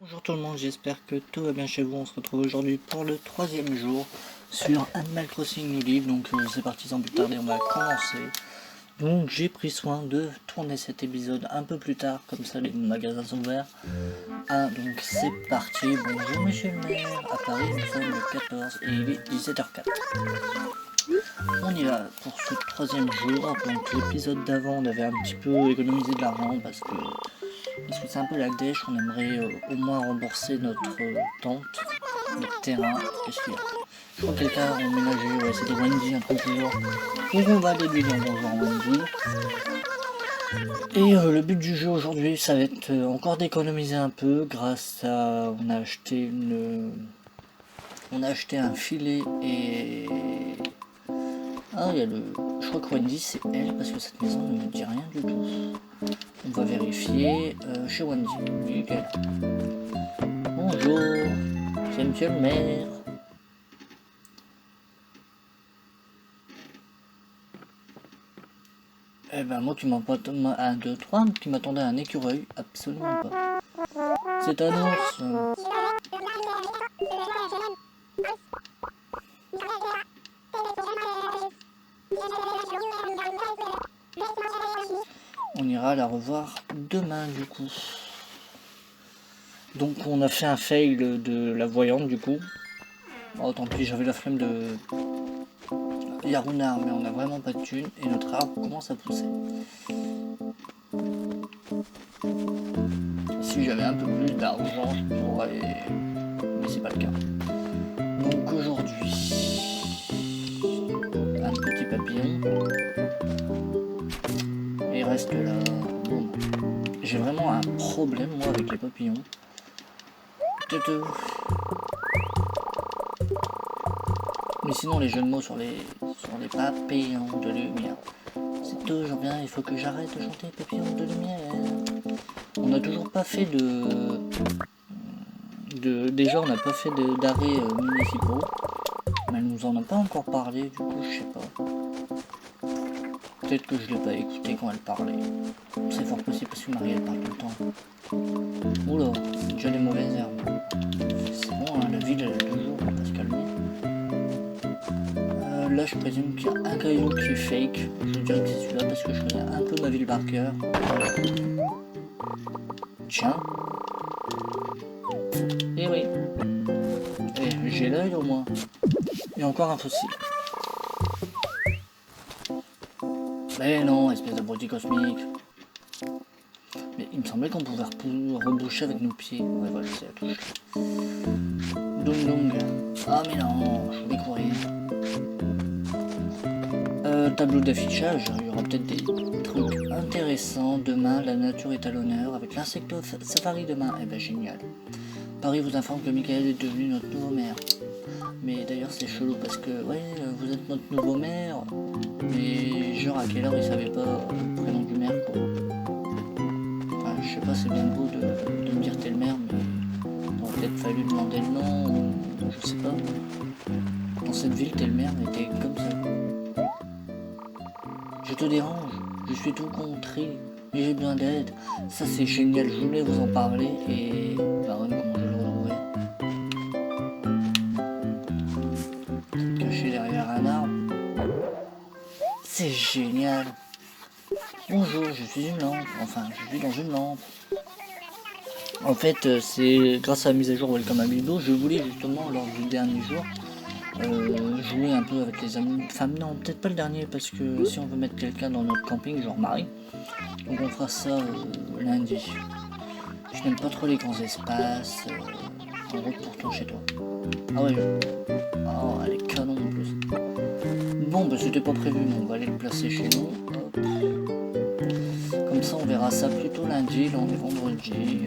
Bonjour tout le monde, j'espère que tout va bien chez vous. On se retrouve aujourd'hui pour le troisième jour sur Animal Crossing New Leaf. Donc c'est parti sans plus tarder, on va commencer. Donc j'ai pris soin de tourner cet épisode un peu plus tard, comme ça les magasins sont ouverts. Donc c'est parti. Bonjour monsieur le maire, à Paris nous sommes le 14 et il est 17h04. On y va pour ce troisième jour. Donc l'épisode d'avant on avait un petit peu économisé de l'argent parce que c'est un peu la dèche. On aimerait au moins rembourser notre tente, notre terrain. Qu'est-ce qu'il y a? Je crois que quelqu'un a emménagé, ouais, c'était Wendy, un truc du genre. Donc on va aller lui dire bonjour à Wendy. Et le but du jeu aujourd'hui, ça va être encore d'économiser un peu grâce à... On a acheté un filet et... Ah, il y a le... Je crois que Wendy, c'est elle, parce que cette maison ne me dit rien du tout. On va vérifier chez Wendy. Nickel. Bonjour, c'est monsieur le maire. Eh ben moi tu m'as pas... 1, 2, 3, tu m'attendais à un écureuil. Absolument pas. C'est un ours. On ira la revoir demain du coup. Donc on a fait un fail de la voyante du coup. Oh tant pis, j'avais la flemme de Yaruna, mais on a vraiment pas de thunes et notre arbre commence à pousser. Si j'avais un peu plus d'argent, je pourrais... Mais c'est pas le cas. Donc aujourd'hui, un petit papillon. Et il reste là. Bon. J'ai vraiment un problème moi avec les papillons. Mais sinon les jeux de mots sur les papillons de lumière, c'est toujours bien. Il faut que j'arrête de chanter papillons de lumière. On n'a toujours pas fait déjà on n'a pas fait d'arrêt municipaux. Mais elle nous en a pas encore parlé, du coup je sais pas. Peut-être que je l'ai pas écouté quand elle parlait. C'est fort possible parce que Marie elle parle tout le temps. Oula, déjà les mauvaises herbes. C'est bon, hein, la ville elle a 2 jours, on va se calmer. Là je présume qu'il y a un caillou qui est fake. Je dirais que c'est celui-là parce que je connais un peu ma ville par cœur. Tiens. Eh oui. Eh, j'ai l'œil au moins. Et encore un fossile. Mais non, espèce d'abruti cosmique. Mais il me semblait qu'on pouvait reboucher avec nos pieds. Ouais, voilà, c'est la touche. Dong dong. Ah mais non, je voulais courir. Tableau d'affichage, il y aura peut-être des trucs intéressants. Demain, la nature est à l'honneur avec l'insecto safari demain. Eh ben génial. Paris vous informe que Michael est devenu notre nouveau maire. Mais d'ailleurs c'est chelou parce que ouais, vous êtes notre nouveau maire. Mais genre à quelle heure il savait pas le prénom du maire quoi. Enfin je sais pas, c'est bien beau de me dire t'es le maire, mais il aurait peut-être fallu demander le nom ou je sais pas. Dans cette ville t'es le maire mais t'es comme ça. Je te dérange, je suis tout contré, mais j'ai besoin d'aide. Ça c'est génial, je voulais vous en parler et Baronne comment je le retrouverai. Caché derrière un arbre. C'est génial. Bonjour, je suis une lampe. Enfin, je suis dans une lampe. En fait, c'est grâce à la mise à jour Welcome Amiibo, je voulais justement lors du dernier jour jouer un peu avec les amis. Enfin non, peut-être pas le dernier parce que si on veut mettre quelqu'un dans notre camping, genre Marie, donc on fera ça lundi. Je n'aime pas trop les grands espaces. En route pour toi chez toi. Ah ouais. Oh, elle est canon en plus. Bon, bah c'était pas prévu, mais on va aller le placer chez nous. Hop. Comme ça, on verra ça plutôt lundi. Là, on est vendredi.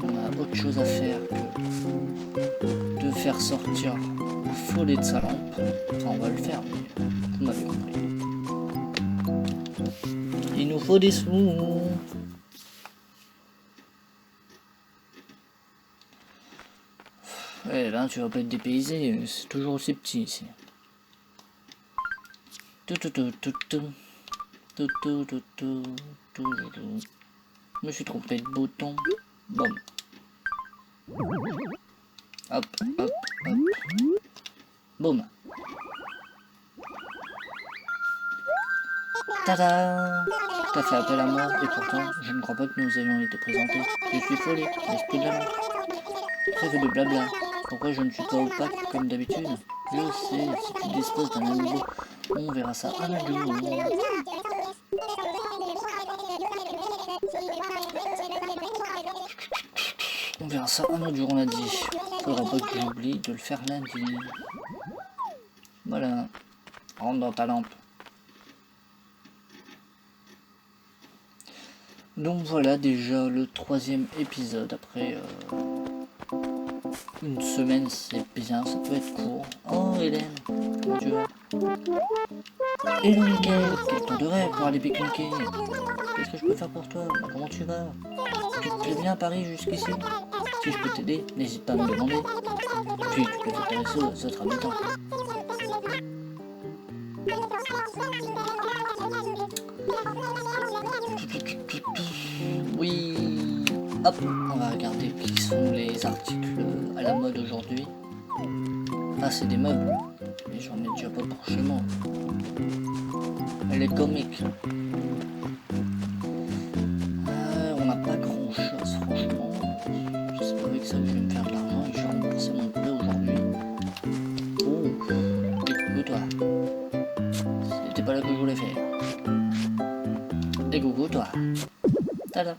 On a autre chose à faire que de faire sortir le follet de sa lampe. Enfin, on va le faire, mais vous m'avez compris. Il nous faut des sous. Eh ben, tu vas pas être dépaysé, c'est toujours aussi petit ici. Je me suis trompé de bouton. Bon. Hop, hop, hop. Boum. Tada! T'as fait appel à moi, et pourtant, je ne crois pas que nous ayons été présentés. Je suis Follet, l'esprit de la lampe. Trêve de blabla. Pourquoi je ne suis pas opaque comme d'habitude? Je sais, si tu disposes d'un amiibo, on verra ça un jour. On verra ça un autre jour, on a dit. Faudra pas que j'oublie de le faire lundi. Voilà. Rentre dans ta lampe. Donc voilà déjà le 3e épisode. Après une semaine, c'est bien, ça peut être court. Oh Hélène, comment tu vas? Hello Mickaël, quel temps de rêve pour aller pique-niquer. Qu'est-ce que je peux faire pour toi? Comment tu vas? Tu te plais bien à Paris jusqu'ici? Si je peux t'aider, n'hésite pas à me demander. Puis tu peux t'intéresser aux autres habitants. Oui. Hop, on va regarder qui sont les articles à la mode aujourd'hui. Ah, c'est des meubles. Mais j'en ai déjà pas pour chez moi. Les comics. On n'a pas grand chose, franchement. C'est pas avec ça que je vais me faire de l'argent et je vais rembourser mon prêt aujourd'hui. Oh, écoute-toi. C'était pas là que je voulais faire. Et coucou toi. Tada.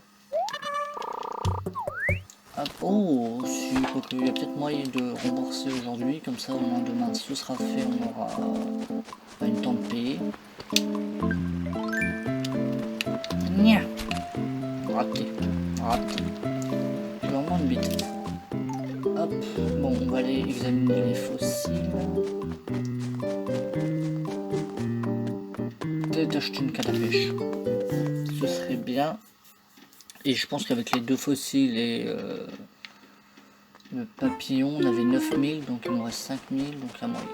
Hop. Oh, si, il y a peut-être moyen de rembourser aujourd'hui, comme ça au moins demain ce sera fait, on aura pas eu le temps de payer. Nya. Raté. Raté. J'ai vraiment une bêtise. Hop. Bon, on va aller examiner les fossiles. Peut-être acheter une canne à pêche. Ce serait bien. Et je pense qu'avec les 2 fossiles et le papillon, on avait 9000, donc il nous reste 5000, donc la moyenne.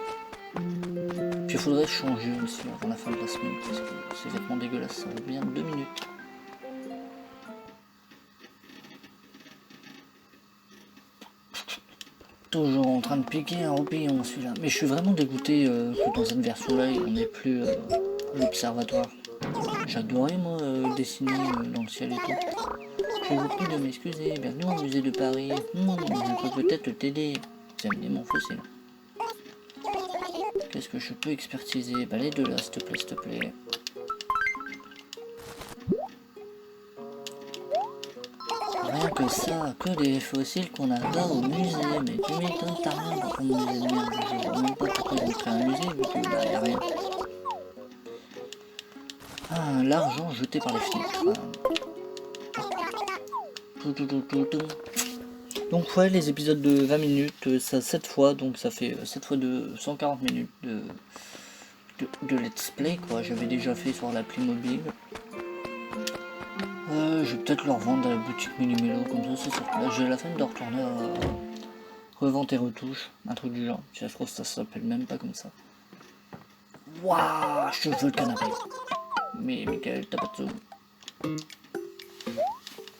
Puis il faudrait changer aussi avant la fin de la semaine, parce que c'est vêtements dégueulasses, ça va bien 2 minutes. Toujours en train de piquer un roupillon celui-là. Mais je suis vraiment dégoûté que dans cette version-là, on n'ait plus l'observatoire. J'adorais moi dessiner dans le ciel et tout. Je vous prie de m'excuser, bienvenue au musée de Paris. Je peux peut-être t'aider. Examiner mon fossile. Qu'est-ce que je peux expertiser? Bah les deux là, s'il te plaît, s'il te plaît. Rien que ça, que des fossiles qu'on a pas au musée. Mais tu m'étonnes, t'as rien dans ton musée de merde. Je vois même pas pourquoi ils ont créé un musée, vu que bah y a rien. Ah, l'argent jeté par les fenêtres. Donc ouais, les épisodes de 20 minutes, ça 7 fois, donc ça fait 7 fois de 140 minutes de let's play quoi. J'avais déjà fait sur l'appli mobile. Je vais peut-être le revendre à la boutique Mini-Mélo, comme ça là j'ai la flemme de retourner à revente et retouche, un truc du genre. Si ça se trouve ça s'appelle même pas comme ça. Waouh, je veux le canapé. Mais Mickaël, t'as pas de sous.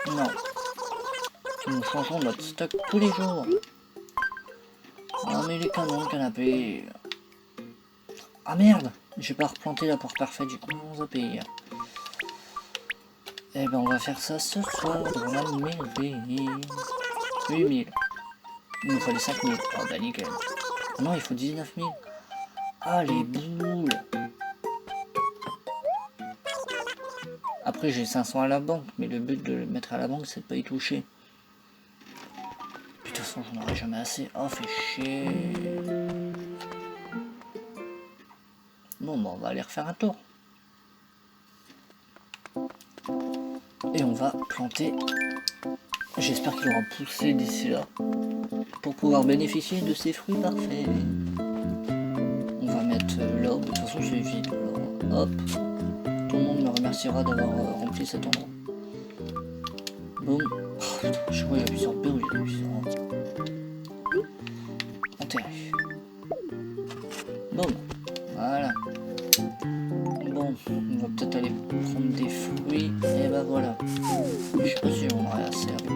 Non. Nous changeons notre stock tous les jours. Ah mais les canons, le canapé. Ah merde, j'ai pas replanté la porte parfaite, j'ai commencé à payer. Eh ben on va faire ça ce soir dans la mairie. 8000. Il nous fallait 5000. Ah bah nickel. Ah non, il faut 19 000. Ah les boules. Après j'ai 500 à la banque, mais le but de le mettre à la banque c'est de pas y toucher. De toute façon j'en aurai jamais assez. Oh fait chier. Bon bah on va aller refaire un tour. Et on va planter. J'espère qu'il aura poussé d'ici là. Pour pouvoir bénéficier de ces fruits parfaits. On va mettre là, de toute façon c'est vide. Alors, hop. Tout le monde me remerciera d'avoir rempli cet endroit. Boum. Oh, putain, je vois il appuie sur B ou il appuie sur enterré. Boum. Voilà. Bon, on va peut-être aller prendre des fruits. Et bah voilà. Je sais pas si on aurait assez avec trop.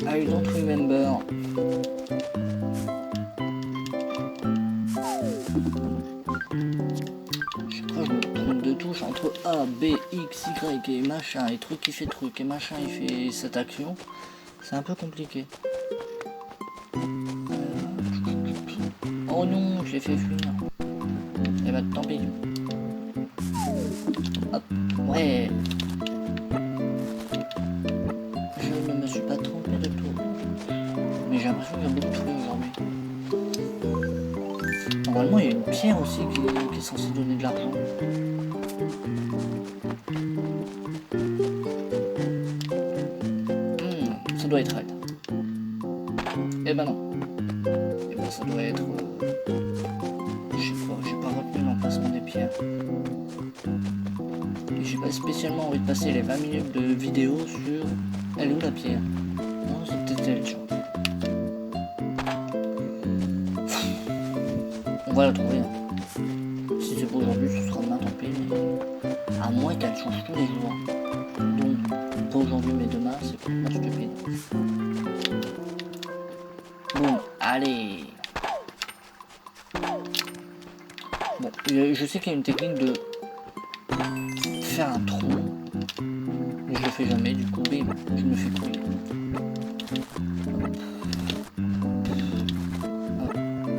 I don't remember. Je crois que je me trompe de touche entre A, B, X, Y et machin, et truc qui fait truc, et machin il fait cette action. C'est un peu compliqué. Oh non, je l'ai fait fuir. Et bah tant pis. Hop, ouais. Je ne me suis pas trompé de tout. Mais j'ai l'impression qu'il y a beaucoup de trucs aujourd'hui. Normalement il y a une pierre aussi qui est censée donner de l'argent. Ça doit être raide. Eh ben non. Eh ben ça doit être... j'ai pas retenu l'emplacement des pierres. Et j'ai pas spécialement envie de passer les 20 minutes de vidéo sur... Elle est où la pierre? Non, c'est peut-être elle, tu vois. On va la trouver. Hein. Si c'est pas aujourd'hui, ce sera demain, tant pis. Mais... à moins qu'elle change tous les jours. Donc, pas aujourd'hui, mais demain, c'est complètement stupide. Bon, allez. Bon, je sais qu'il y a une technique de faire un trou. Mais je le fais jamais, du coup, bim, je me fais couiller.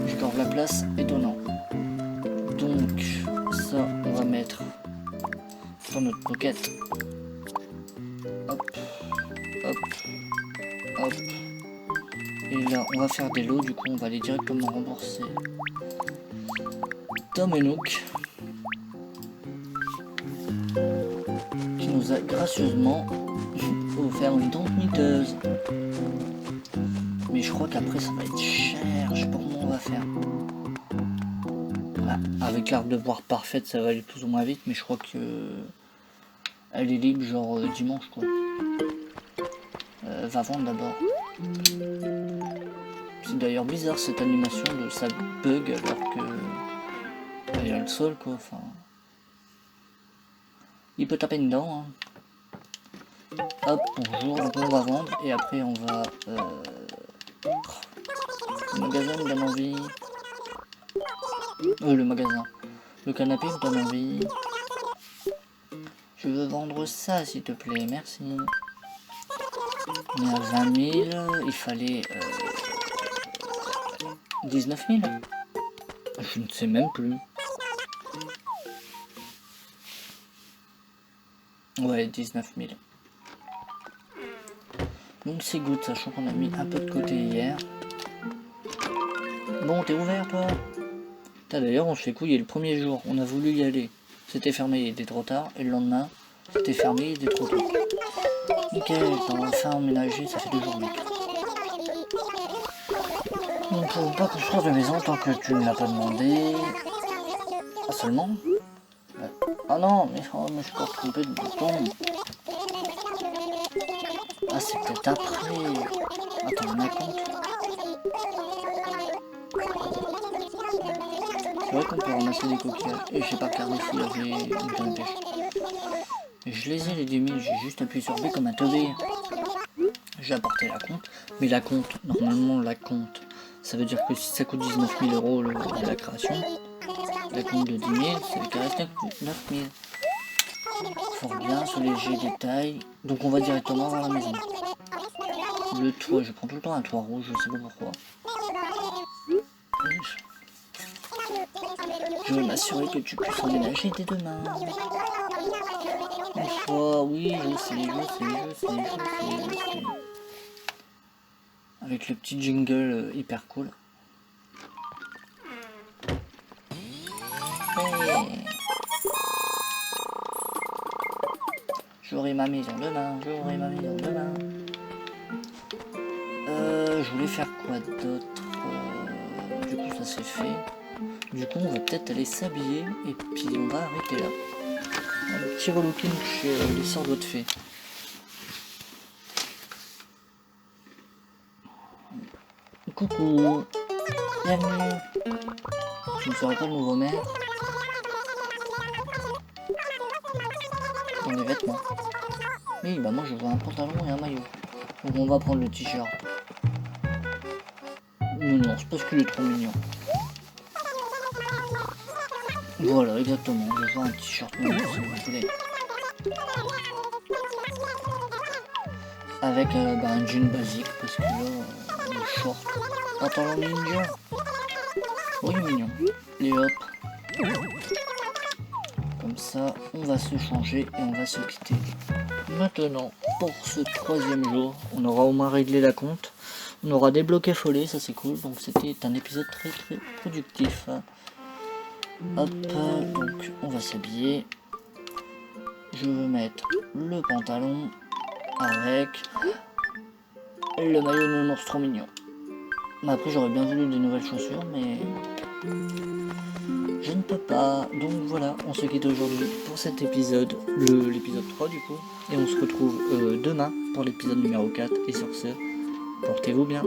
Je garde la place, étonnant. Donc, ça, on va mettre dans notre pocket. Hop, hop, hop. Et là, on va faire des lots, du coup, on va aller directement rembourser Tom et Nook, qui nous a gracieusement offert une tente miteuse. Mais je crois qu'après, ça va être cher, je sais pas comment on va faire. Ah, avec l'arbre de boire parfaite, ça va aller plus ou moins vite, mais je crois que elle est libre genre dimanche quoi. Va vendre d'abord. C'est d'ailleurs bizarre cette animation de ça bug alors que il y a le sol quoi. Enfin, il peut taper dedans. Hein. Hop, bonjour. Donc on va vendre et après on va. Le magasin me donne envie. Le magasin. Le canapé me donne envie. Je veux vendre ça s'il te plaît, merci. Mais à 20 000, il fallait 19 000. Je ne sais même plus. Ouais, 19 000. Donc c'est good, sachant qu'on a mis un peu de côté hier. Bon, t'es ouvert toi? D'ailleurs, on se fait couiller le premier jour. On a voulu y aller. C'était fermé, il était trop tard. Et le lendemain, c'était fermé, il était trop tôt. Nickel, t'as enfin emménagé, ça fait 2 jours. On ne peut pas construire de maison tant que tu ne l'as pas demandé. Ah seulement? Ah non, mais je suis encore trompé de bouton. Ah c'est peut-être après. Attends, on a compte. C'est vrai qu'on peut ramasser des coquillages. Et j'ai pas regardé s'il y avait une tonne de pêche. Je les ai les 10 000, j'ai juste appuyé sur B comme un teubé. J'ai apporté la compte. Mais la compte, normalement la compte, ça veut dire que si ça coûte 19 000 euros la création, la compte de 10 000, ça veut qu'il reste 9 000. Fort bien, ce léger détail. Donc on va directement vers la maison. Le toit, je prends tout le temps un toit rouge, je sais pas pourquoi. Je veux m'assurer que tu puisses emménager dès demain. Une fois, oui, je sais. Avec le petit jingle hyper cool. Hey. J'aurai ma maison demain, je voulais faire quoi d'autre? Du coup ça c'est fait. Du coup on va peut-être aller s'habiller et puis on va arrêter là. Un petit relooking chez les sorts de fées. Coucou, bienvenue. Je ne serai pas le nouveau maire. Dans les vêtements. Oui, bah moi je vois un pantalon et un maillot. Donc on va prendre le t-shirt. Non, c'est parce qu'il est trop mignon. Voilà, exactement. Je vais faire un t-shirt si vous voulez. Avec un jean basique, parce que là, le short. Pantalon ninja. Oh, il est mignon. Et hop. Comme ça, on va se changer et on va se quitter. Maintenant, pour ce 3e jour, on aura au moins réglé la compte. On aura débloqué Follet, ça c'est cool. Donc c'était un épisode très productif. Hop, donc on va s'habiller. Je veux mettre le pantalon avec le maillot de nounours trop mignon. Mais après j'aurais bien voulu des nouvelles chaussures, mais je ne peux pas. Donc voilà, on se quitte aujourd'hui pour cet épisode, l'épisode 3 du coup. Et on se retrouve demain pour l'épisode numéro 4. Et sur ce, portez-vous bien.